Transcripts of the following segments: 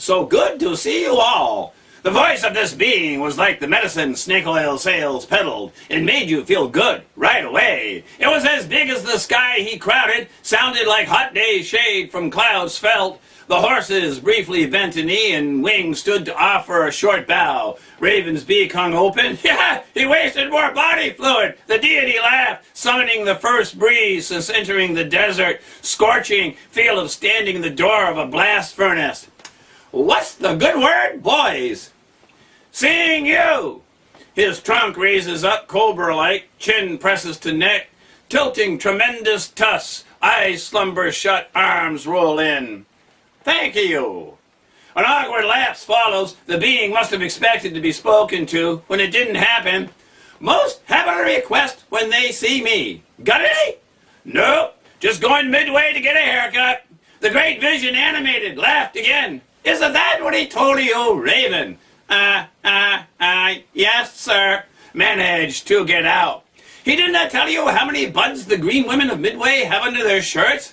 So good to see you all. The voice of this being was like the medicine snake oil sales peddled. It made you feel good right away. It was as big as the sky he crowded, sounded like hot day shade from clouds felt. The horses briefly bent a knee, and Wing stood to offer a short bow. Raven's beak hung open. Yeah, he wasted more body fluid. The deity laughed, summoning the first breeze since entering the desert, scorching feel of standing in the door of a blast furnace. What's the good word, boys? Seeing you! His trunk raises up cobra-like, chin presses to neck, tilting tremendous tusks, eyes slumber shut, arms roll in. Thank you. An awkward lapse follows. The being must have expected to be spoken to when it didn't happen. Most have a request when they see me. Got any? Nope. Just going midway to get a haircut. The great vision animated, laughed again. Isn't that what he told you, Raven? Yes, sir. Managed to get out. He did not tell you how many buds the green women of Midway have under their shirts?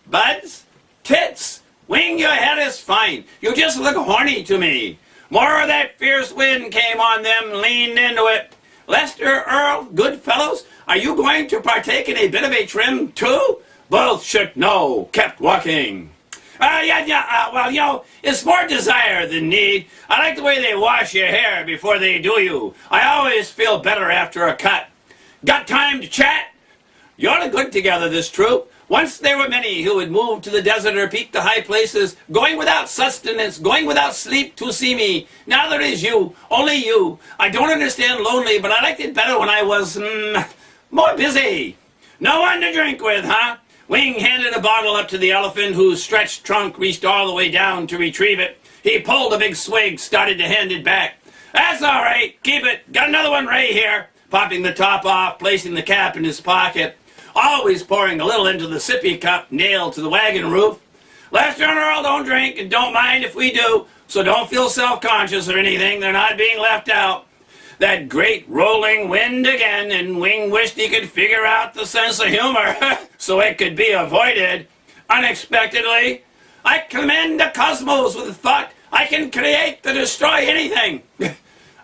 Buds? Tits? Wing, your head is fine. You just look horny to me. More of that fierce wind came on them, leaned into it. Lester, Earl, good fellows, are you going to partake in a bit of a trim, too? Both shook no, kept walking. Well, it's more desire than need. I like the way they wash your hair before they do you. I always feel better after a cut. Got time to chat? You ought to good together, this troop. Once there were many who would move to the desert or peak to high places, going without sustenance, going without sleep to see me. Now there is you, only you. I don't understand lonely, but I liked it better when I was, more busy. No one to drink with, huh? Wing handed a bottle up to the elephant, whose stretched trunk reached all the way down to retrieve it. He pulled a big swig, started to hand it back. That's all right, keep it. Got another one right here. Popping the top off, placing the cap in his pocket. Always pouring a little into the sippy cup nailed to the wagon roof. Lester and Earl don't drink and don't mind if we do, so don't feel self-conscious or anything. They're not being left out. That great rolling wind again, and Wing wished he could figure out the sense of humor so it could be avoided. Unexpectedly, I commend the cosmos with the thought I can create to destroy anything.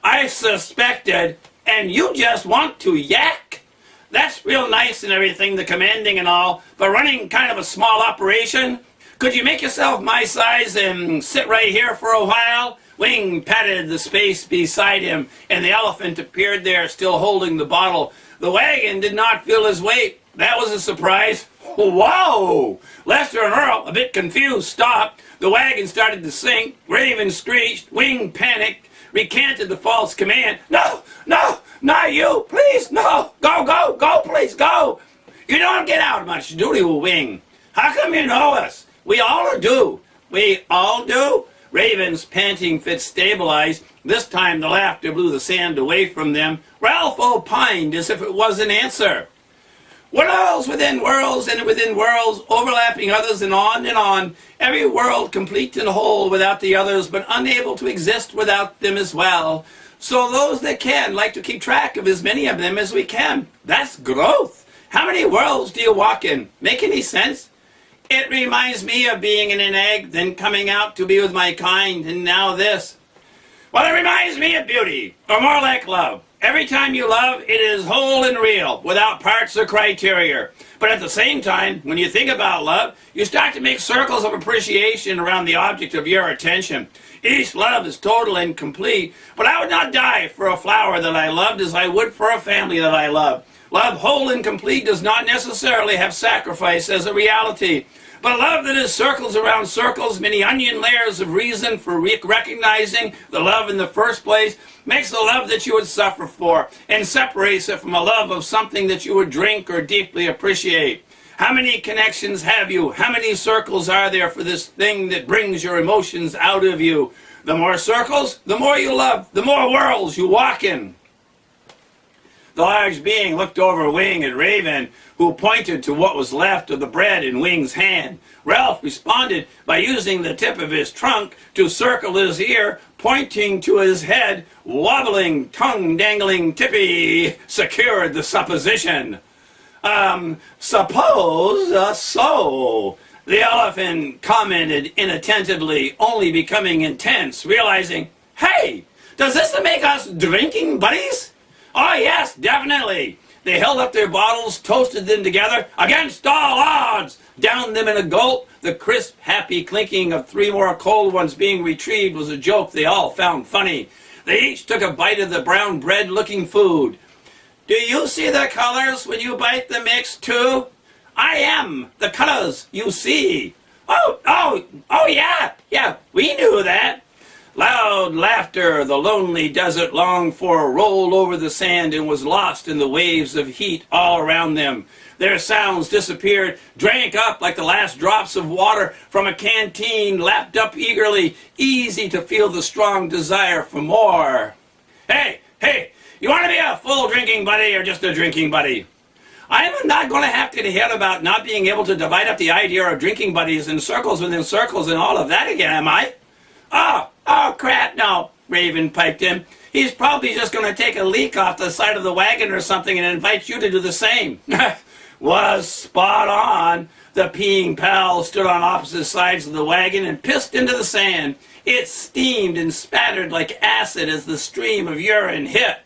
I suspected, and you just want to yak? That's real nice and everything, the commanding and all, but running kind of a small operation? Could you make yourself my size and sit right here for a while? Wing patted the space beside him, and the elephant appeared there, still holding the bottle. The wagon did not feel his weight. That was a surprise. Whoa! Lester and Earl, a bit confused, stopped. The wagon started to sink. Raven screeched. Wing panicked, recanted the false command. No! Not you! Please, no! Go, please, go! You don't get out much, do you, Wing? How come you know us? We all do. We all do? Raven's panting fit stabilized. This time the laughter blew the sand away from them. Ralph opined as if it was an answer. Worlds within worlds and within worlds, overlapping others and on and on. Every world complete and whole without the others, but unable to exist without them as well. So those that can like to keep track of as many of them as we can. That's growth. How many worlds do you walk in? Make any sense? It reminds me of being in an egg, then coming out to be with my kind, and now this. Well, it reminds me of beauty, or more like love. Every time you love, it is whole and real, without parts or criteria. But at the same time, when you think about love, you start to make circles of appreciation around the object of your attention. Each love is total and complete, but I would not die for a flower that I loved as I would for a family that I love. Love whole and complete does not necessarily have sacrifice as a reality. But love that is circles around circles, many onion layers of reason for recognizing the love in the first place, makes the love that you would suffer for, and separates it from a love of something that you would drink or deeply appreciate. How many connections have you? How many circles are there for this thing that brings your emotions out of you? The more circles, the more you love, the more worlds you walk in. The large being looked over Wing and Raven, who pointed to what was left of the bread in Wing's hand. Ralph responded by using the tip of his trunk to circle his ear, pointing to his head. Wobbling, tongue-dangling Tippy secured the supposition. Suppose so. The elephant commented inattentively, only becoming intense, realizing, hey, does this make us drinking buddies? Oh yes, definitely. They held up their bottles, toasted them together, against all odds, downed them in a gulp. The crisp, happy clinking of 3 more cold ones being retrieved was a joke they all found funny. They each took a bite of the brown bread-looking food. Do you see the colors when you bite the mix too? I am the colors you see. Oh, yeah, we knew that. Loud laughter, the lonely desert longed for, rolled over the sand and was lost in the waves of heat all around them. Their sounds disappeared, drank up like the last drops of water from a canteen, lapped up eagerly, easy to feel the strong desire for more. Hey, you want to be a full drinking buddy or just a drinking buddy? I'm not going to have to hear about not being able to divide up the idea of drinking buddies in circles within circles and all of that again, am I? Oh, crap, no, Raven piped in. He's probably just going to take a leak off the side of the wagon or something and invite you to do the same. Was spot on. The peeing pal stood on opposite sides of the wagon and pissed into the sand. It steamed and spattered like acid as the stream of urine hit.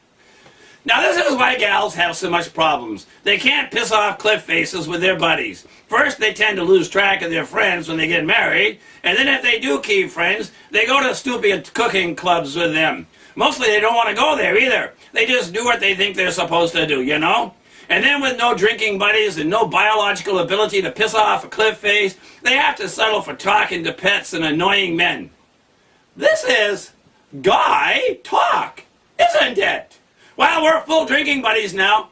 Now this is why gals have so much problems. They can't piss off cliff faces with their buddies. First, they tend to lose track of their friends when they get married, and then if they do keep friends, they go to stupid cooking clubs with them. Mostly they don't want to go there either. They just do what they think they're supposed to do, you know? And then with no drinking buddies and no biological ability to piss off a cliff face, they have to settle for talking to pets and annoying men. This is guy talk, isn't it? Well, we're full drinking buddies now.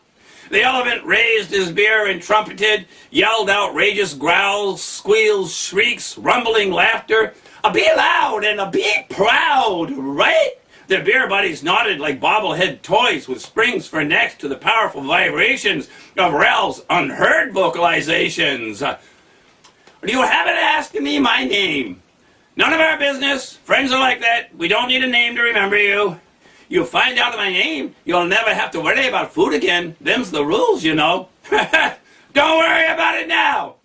The elephant raised his beer and trumpeted, yelled outrageous growls, squeals, shrieks, rumbling laughter. Be loud and be proud, right? The beer buddies nodded like bobblehead toys with springs for necks to the powerful vibrations of Rel's unheard vocalizations. You haven't asked me my name. None of our business. Friends are like that. We don't need a name to remember you. You find out my name, you'll never have to worry about food again. Them's the rules, you know. Don't worry about it now.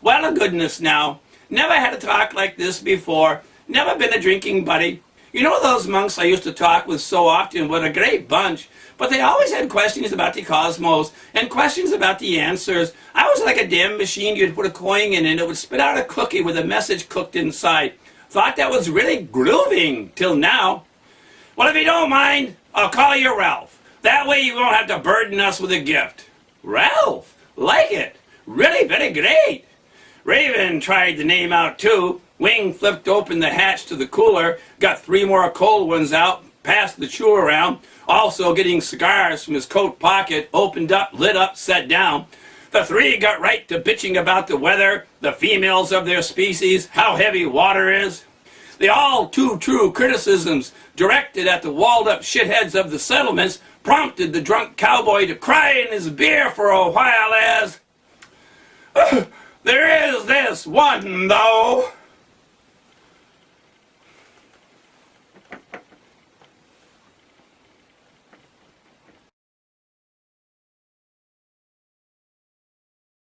Well, goodness now. Never had a talk like this before. Never been a drinking buddy. You know those monks I used to talk with so often? What a great bunch. But they always had questions about the cosmos and questions about the answers. I was like a damn machine you'd put a coin in and it would spit out a cookie with a message cooked inside. Thought that was really grooving till now. Well, if you don't mind, I'll call you Ralph. That way you won't have to burden us with a gift. Ralph? Like it. Really very great. Raven tried the name out too. Wing flipped open the hatch to the cooler, got 3 more cold ones out, passed the chew around, also getting cigars from his coat pocket, opened up, lit up, set down. The 3 got right to bitching about the weather, the females of their species, how heavy water is. The all too true criticisms directed at the walled-up shitheads of the settlements prompted the drunk cowboy to cry in his beer for a while as, there is this one, though.